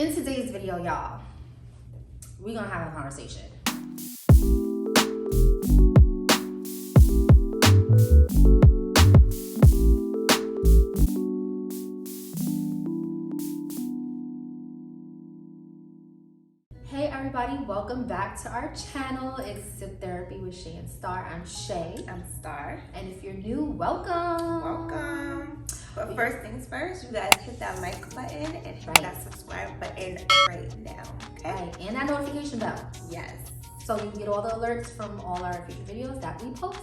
In today's video, y'all, we're gonna have a conversation. Hey everybody, welcome back to our channel. It's Siptherapy with Shay and Starr. I'm Shay. I'm Starr. And if you're new, welcome. Welcome. But first things first, you guys hit that like button and hit that subscribe button right now. Okay? Right. And that notification bell. Yes. So you can get all the alerts from all our future videos that we post.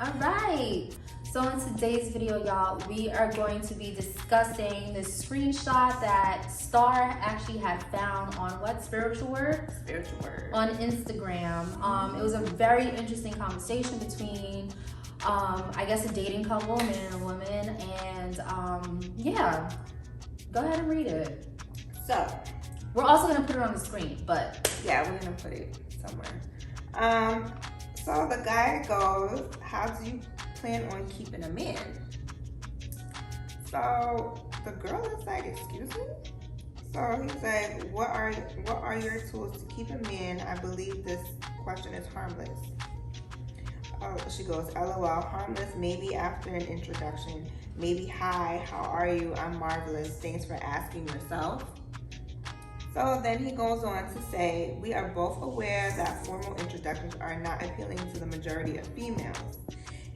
All right. So in today's video, y'all, we are going to be discussing the screenshot that Starr actually had found on what? Spiritual Word? Spiritual Word. On Instagram. It was a very interesting conversation between, I guess, a dating couple, a man and a woman. And yeah, go ahead and read it. So, we're also gonna put it on the screen, but. Yeah, we're gonna put it somewhere. So the guy goes, how do you plan on keeping a man? So the girl is like, excuse me? So he's like, what are your tools to keep a man? I believe this question is harmless. She goes, LOL, harmless, maybe after an introduction. Maybe, hi, how are you? I'm marvelous. Thanks for asking yourself. So then he goes on to say, we are both aware that formal introductions are not appealing to the majority of females.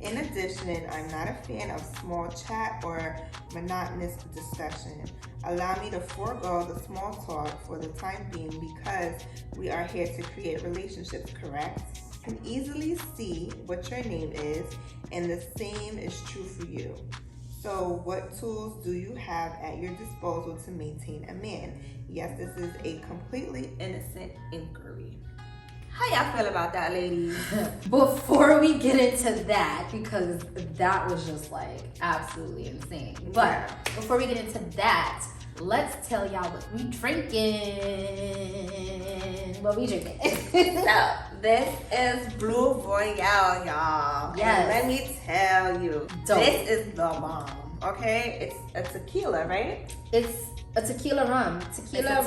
In addition, I'm not a fan of small chat or monotonous discussion. Allow me to forego the small talk for the time being because we are here to create relationships, correct? I can easily see what your name is, and the same is true for you. So what tools do you have at your disposal to maintain a man? Yes, this is a completely innocent inquiry. How y'all feel about that, ladies? Before we get into that, because that was just like absolutely insane. But before we get into that, let's tell y'all what we drinking. What we drinking? So this is BleuRoyale, y'all. Yes. And let me tell you, Dope. This is the bomb. Okay, it's a tequila, right? It's a tequila rum. Tequila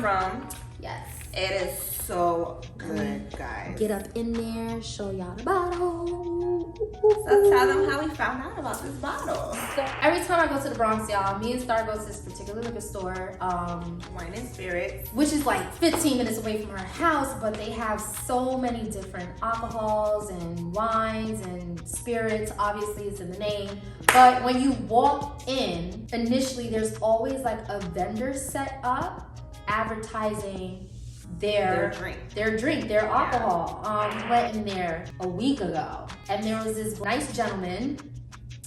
rum. Yes. It is so good, guys. Get up in there, show y'all the bottle. So tell them how we found out about this bottle. So every time I go to the Bronx, y'all, me and Starr go to this particular liquor store. Wine and Spirits. Which is like 15 minutes away from her house, but they have so many different alcohols and wines and spirits. Obviously, it's in the name. But when you walk in, initially, there's always like a vendor set up advertising their alcohol. We went in there a week ago, and there was this nice gentleman,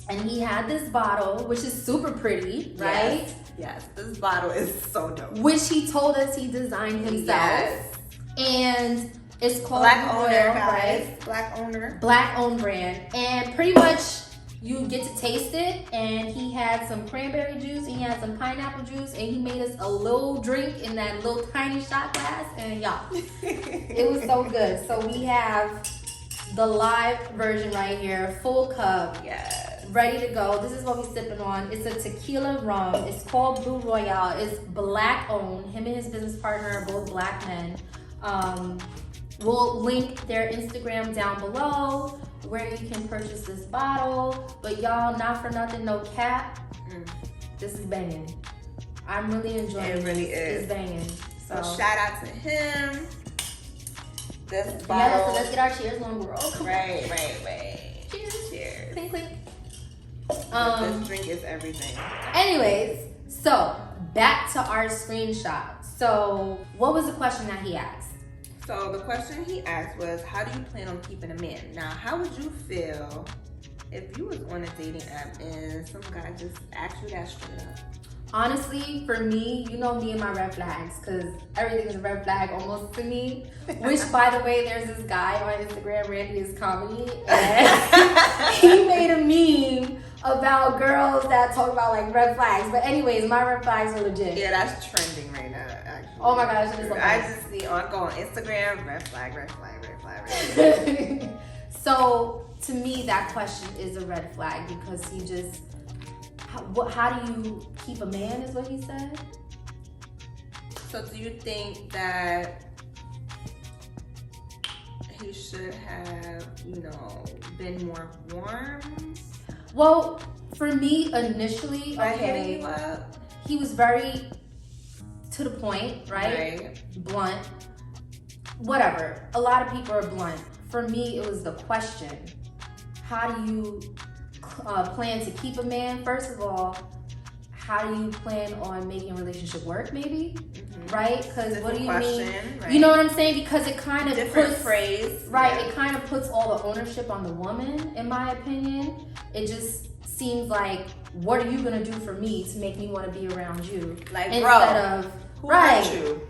and he had this bottle, which is super pretty, right? Yes, this bottle is so dope. Which he told us he designed himself. Yes. And it's called Black owner, BleuRoyale, guys. right? Black owner. Black owned brand. And pretty much you get to taste it, and he had some cranberry juice, and he had some pineapple juice, and he made us a little drink in that little tiny shot glass, and y'all, it was so good. So we have the live version right here, full cup, Yes. ready to go. This is what we're sipping on. It's a tequila rum. It's called BleuRoyale. It's black owned. Him and his business partner are both black men. We'll link their Instagram down below where you can purchase this bottle. But y'all, not for nothing, no cap. This is banging. I'm really enjoying it. It really is. It's banging. So shout out to him. This bottle. Yeah, so let's get our cheers on, girl. Right. Cheers. Cheers. Clink, clink. This drink is everything. Anyways, so back to our screenshot. So what was the question that he asked? So the question he asked was, how do you plan on keeping a man? Now, how would you feel if you was on a dating app and some guy just asked you that straight up? Honestly, for me, you know me and my red flags, because everything is a red flag almost to me. Which, by the way, there's this guy on Instagram, Randy is Comedy, and he made a meme about girls that talk about like red flags. But anyways, my red flags are legit. Yeah, that's trending right now, actually. Oh my gosh, it is so I funny. just see on Instagram, red flag. So to me, that question is a red flag because he just, how do you keep a man is what he said? So do you think that he should have, been more warm? Well, for me, initially, Hitting you up? He was very to the point, right? Blunt. Whatever. A lot of people are blunt. For me, it was the question. How do you plan to keep a man? First of all, how do you plan on making a relationship work, maybe? Right? Because what do you mean? Right. You know what I'm saying? Because it kind of different phrase. Right. Yeah. It kind of puts all the ownership on the woman, in my opinion. It just seems like, what are you going to do for me to make me want to be around you? Like, instead of, who hurt you?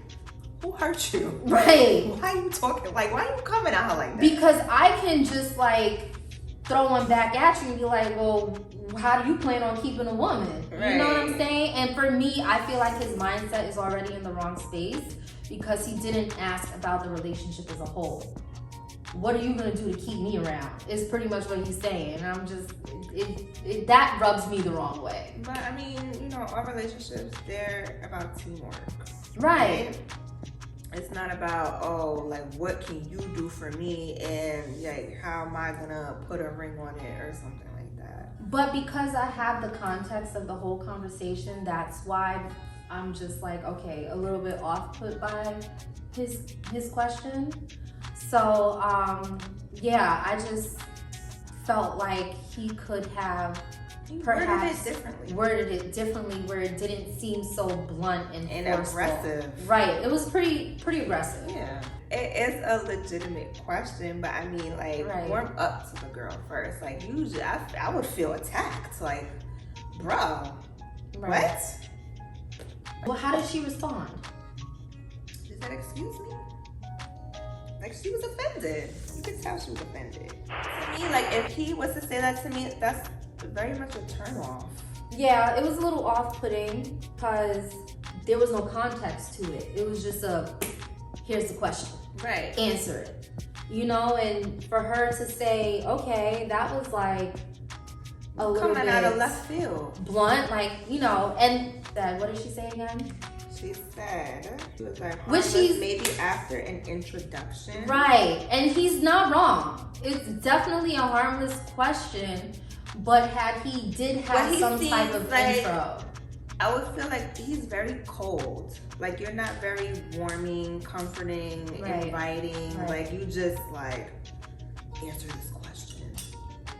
Who hurt you? Right. Why are you talking? Like, why are you coming at her like that? Because I can just like throw one back at you and be like, well, how do you plan on keeping a woman? Right. You know what I'm saying? And for me, I feel like his mindset is already in the wrong space because he didn't ask about the relationship as a whole. What are you gonna do to keep me around? Is pretty much what he's saying. And I'm just, that rubs me the wrong way. But I mean, all relationships, they're about teamwork. Right? It's not about, what can you do for me and like, how am I gonna put a ring on it or something like that. But because I have the context of the whole conversation, that's why I'm just like, okay, a little bit off put by his question. So, I just felt like he could have perhaps worded it differently where it didn't seem so blunt and aggressive. Right. It was pretty aggressive. Yeah. It is a legitimate question, but I mean, like, warm up to the girl first. Like, usually I would feel attacked. Like, bro, what? Well, how did she respond? She said, excuse me? Like, she was offended. You could tell she was offended. To me, like, if he was to say that to me, that's very much a turn off. Yeah, it was a little off-putting because there was no context to it. It was just here's the question. Right. Answer it. And for her to say, okay, that was like a little coming bit out of left field. Blunt, like, and that, what did she say again? She said, she was like, maybe after an introduction. Right, and he's not wrong. It's definitely a harmless question, but had he did have some type of intro. I would feel like he's very cold. Like, you're not very warming, comforting, inviting. Right. Like, you just, like, answer this question.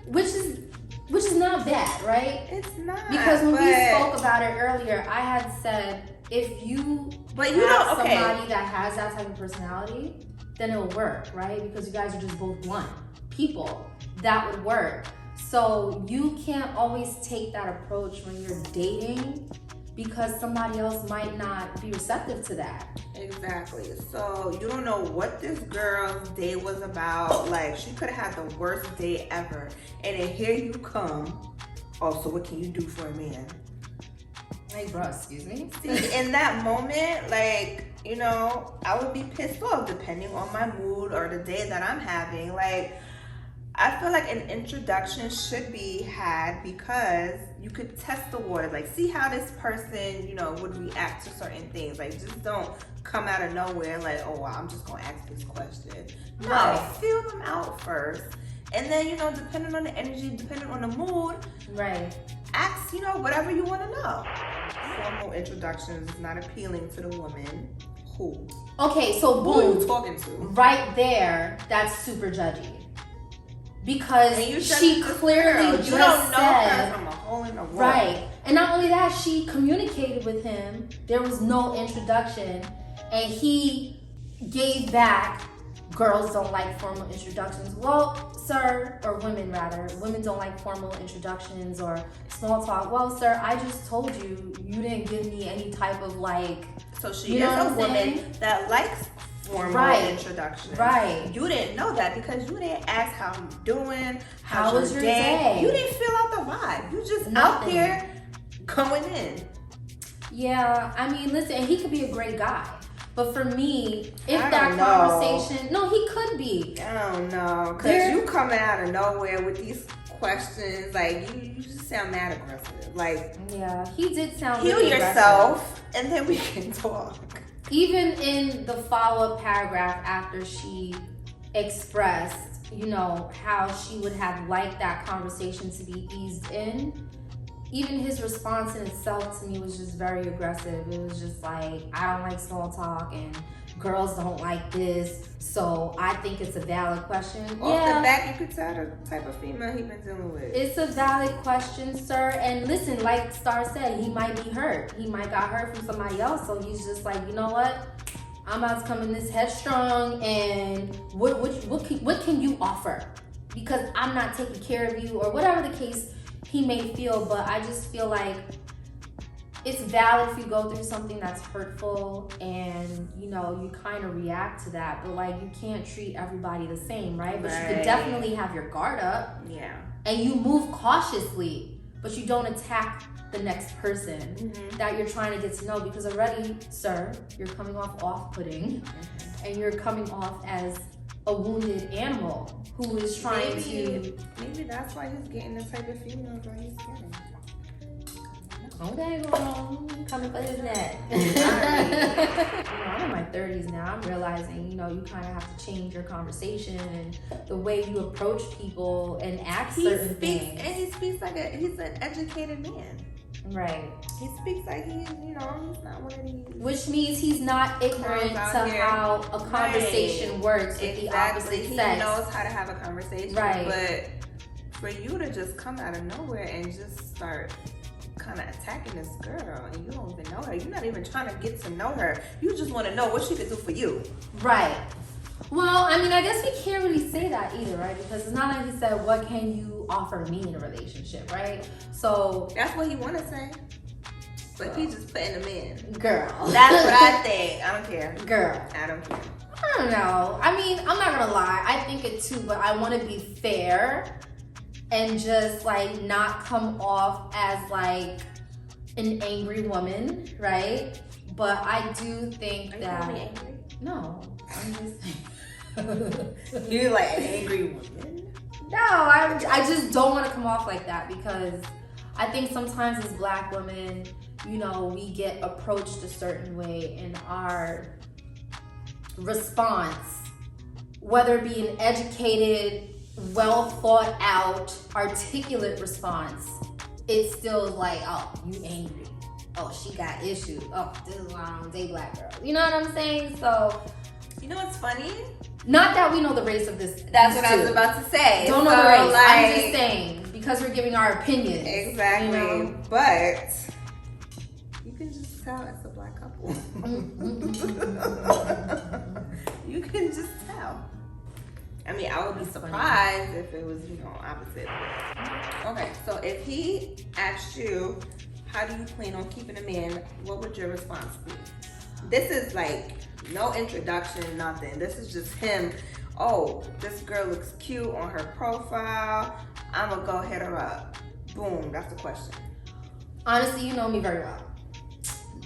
Which is not bad, right? It's not. Because when we spoke about it earlier, I had said, if you have somebody that has that type of personality, then it'll work, right? Because you guys are just both blunt people. That would work. So you can't always take that approach when you're dating because somebody else might not be receptive to that. Exactly. So you don't know what this girl's day was about. Like, she could have had the worst day ever. And then here you come. Oh, so what can you do for a man? Like, bro, excuse me? See, in that moment, like, I would be pissed off depending on my mood or the day that I'm having. Like, I feel like an introduction should be had because you could test the water. Like, see how this person, would react to certain things. Like, just don't come out of nowhere like, oh, I'm just going to ask this question. No, feel them out first. And then, depending on the energy, depending on the mood, ask, whatever you want to know. Formal introductions is not appealing to the woman. Who? Okay, so boom. Who are you talking to? Right there, that's super judgy. Because she clearly just don't know her from a hole in the wall. Right. And not only that, she communicated with him. There was no introduction. And he gave back, girls don't like formal introductions. Well, sir, or women rather, women don't like formal introductions or small talk. Well, sir, I just told you, you didn't give me any type of like... So she is a woman that likes formal introduction. Right. You didn't know that because you didn't ask how I'm doing, how was your day. You didn't feel out the vibe. You just out there going in. Yeah, I mean, listen, he could be a great guy. But for me, if that conversation... No, he could be. I don't know. Because you coming out of nowhere with these questions, like, you just sound mad aggressive. Like... Yeah, he did sound heal really yourself, aggressive. And then we can talk. even in the follow-up paragraph after she expressed, you know, how she would have liked that conversation to be eased in, even his response in itself to me was just very aggressive. It was just like, I don't like small talk and girls don't like this, so I think it's a valid question. Off the back, you could tell the type of female he been dealing with. It's a valid question, sir. And listen, like Starr said, he might be hurt. He might got hurt from somebody else, so he's just like, you know what? I'm about to come in this headstrong, and what can you offer? Because I'm not taking care of you, or whatever the case he may feel. But I just feel like it's valid if you go through something that's hurtful and, you know, you kind of react to that, but like you can't treat everybody the same, right? But you could definitely have your guard up. Yeah. And you move cautiously, but you don't attack the next person that you're trying to get to know, because already, sir, you're coming off off-putting and you're coming off as a wounded animal who is trying to... Maybe that's why he's getting the type of females that he's getting. Okay, girl, coming for his neck. You know, I'm in my 30s now. I'm realizing, you know, you kind of have to change your conversation and the way you approach people and ask certain things. And he speaks like he's an educated man. Right. He speaks like he's, you know, he's not one of these. Which means he's not ignorant to how a conversation works with the opposite sex. He knows how to have a conversation. Right. But for you to just come out of nowhere and just start kind of attacking this girl and you don't even know her, you're not even trying to get to know her, you just want to know what she could do for you. Right. Well, I mean, I guess we can't really say that either, right? Because it's not like he said, what can you offer me in a relationship, right? So that's what he want to say, but he just putting them in. Girl, that's what I think. I don't care. Girl, I don't care. I don't know. I mean, I'm not gonna lie, I think it too, but I want to be fair and just like not come off as like an angry woman, right? But I do think that... Are you angry? No, I'm just saying. You're like an angry woman? No, I just don't want to come off like that, because I think sometimes as Black women, you know, we get approached a certain way and our response, whether it be an educated, well thought out, articulate response, it's still like, oh, you angry. Oh, she got issues. Oh, this is why I don't date Black girls. You know what I'm saying? So, you know what's funny? Not that we know the race of this. That's what I was about to say. Don't know the race. Like, I'm just saying, because we're giving our opinions. Exactly. You know? But you can just tell it's a Black couple. You can just tell. I mean, I would be surprised if it was, you know, opposite. Okay, so if he asked you, how do you plan on keeping him in, what would your response be? This is like no introduction, nothing. This is just him. Oh, this girl looks cute on her profile. I'm gonna go hit her up. Boom, that's the question. Honestly, you know me very well.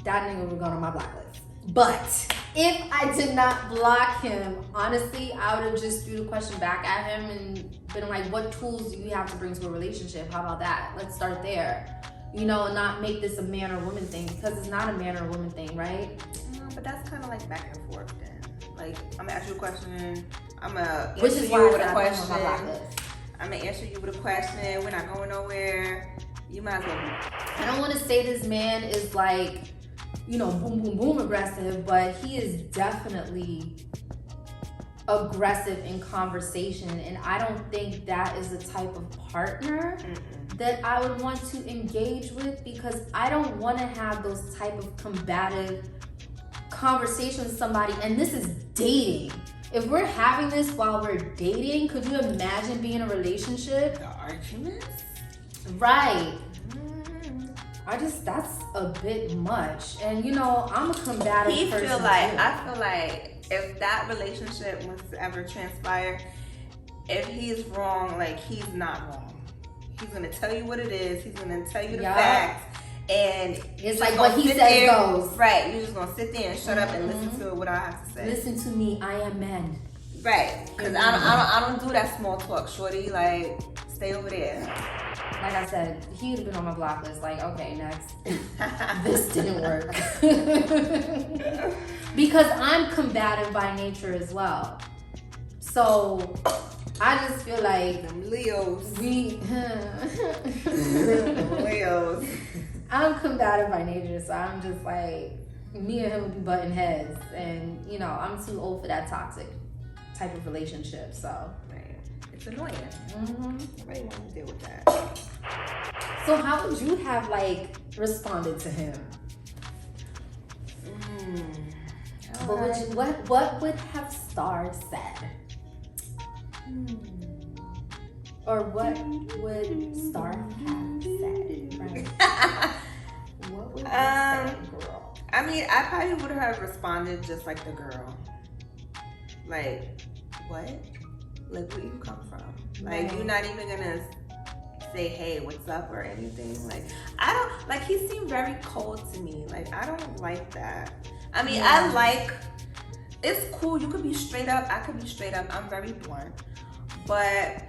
That nigga would go on my blacklist. But if I did not block him, honestly, I would have just threw the question back at him and been like, what tools do you have to bring to a relationship? How about that? Let's start there. You know, and not make this a man or woman thing, because it's not a man or woman thing, right? No, but that's kind of like back and forth then. Like, I'm gonna ask you a question. I'm gonna Which answer is you why with a I question. on my blacklist. I'm gonna answer you with a question. We're not going nowhere. You might as well be. I don't want to say this man is like, you know, boom, boom, boom aggressive, but he is definitely aggressive in conversation, and I don't think that is the type of partner that I would want to engage with, because I don't want to have those type of combative conversations with somebody. And this is dating. If we're having this while we're dating, could you imagine being in a relationship? The arguments? Right. That's a bit much. And you know, I'm a combative person too. I feel like if that relationship was to ever transpire, if he's wrong, like, he's not wrong. He's gonna tell you what it is. He's gonna tell you the facts, and it's like what he says goes. Right? You're just gonna sit there and shut up and listen to what I have to say. Listen to me. I am men. Right? Because I don't do that small talk, shorty. Like, stay over there. Like I said, he would have been on my block list. Like, okay, next. This didn't work. Because I'm combative by nature as well. So I just feel like Them Leos. Leos. I'm combative by nature, so I'm just like, me and him would be butting heads, and you know, I'm too old for that toxic type of relationship. So it's annoying. Nobody wants to deal with that. So how would you have like responded to him? What would have Starr said? Or what would Starr have said? Right? What would you say, girl? I mean, I probably would have responded just like the girl. Like, what? Like, where you come from? Like, you're not even gonna say, hey, what's up or anything. Like, I don't, like, he seemed very cold to me. Like, I don't like that. I mean, I like, it's cool. You could be straight up. I could be straight up. I'm very blunt. But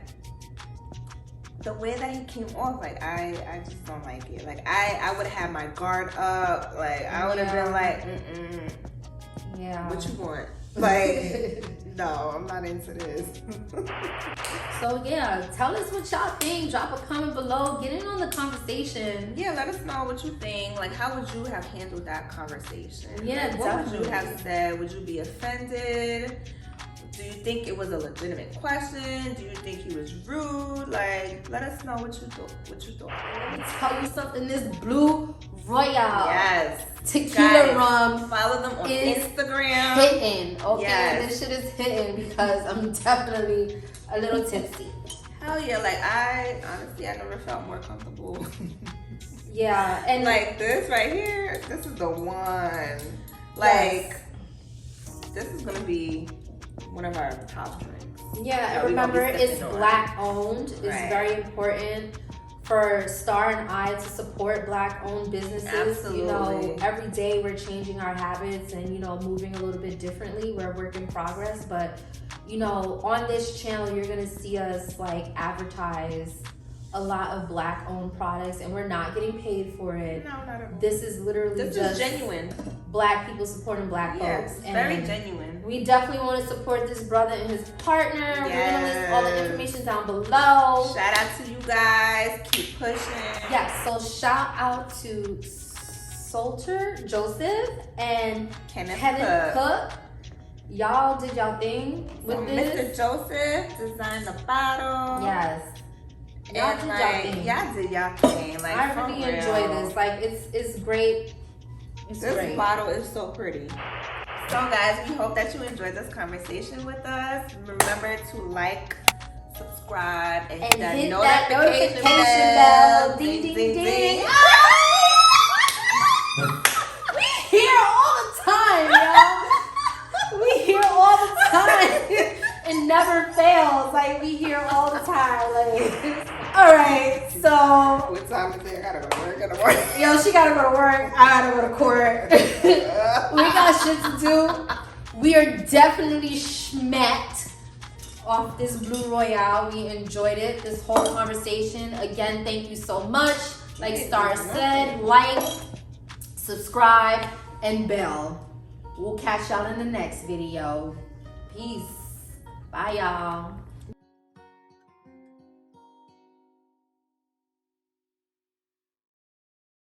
the way that he came off, like, I just don't like it. Like, I would have had my guard up. Like, I would have been like, yeah. What you want? Like, no, I'm not into this. So yeah, tell us what y'all think. Drop a comment below. Get in on the conversation. Yeah, let us know what you think. Like, how would you have handled that conversation? Yeah, like, what would you have said? Would you be offended? Do you think it was a legitimate question? Do you think he was rude? Like, let us know what you thought. Let me tell you something. This BleuRoyale Tequila Rum. Follow them on Instagram. Hitting. Okay, this shit is hitting because I'm definitely a little tipsy. Hell yeah! Like, I never felt more comfortable. Yeah, and like this right here. This is the one. Like, this is gonna be one of our top drinks. Yeah, and remember, it's Black owned. It's very important for Starr and I to support Black owned businesses. Absolutely. You know, every day we're changing our habits and, you know, moving a little bit differently. We're a work in progress, but you know, on this channel you're gonna see us like advertise a lot of Black owned products, and we're not getting paid for it. No, not at all. This is literally just genuine. Black people supporting Black folks. And very genuine. We definitely want to support this brother and his partner. We're gonna list all the information down below. Shout out to you guys. Keep pushing. Yeah, so shout out to Solter Joseph and Kevin Cook. Y'all did y'all thing with this. Mr. Joseph designed the bottle. Yes. Y'all did y'all thing. Y'all did y'all thing. Like, I really enjoy this. Like, it's great. This bottle is so pretty. So guys, we hope that you enjoyed this conversation with us. Remember to like, subscribe, and hit that notification bell. Ding, ding, ding. We here all the time, y'all. We here all the time. It never fails. Like, we here all the time. Like, all right, so. What time is it? I gotta go to work. Yo, she gotta go to work. I gotta go to court. We got shit to do. We are definitely schmacked off this BleuRoyale. We enjoyed it. This whole conversation. Again, thank you so much. Like Starr said, like, subscribe, and bell. We'll catch y'all in the next video. Peace. Bye, y'all.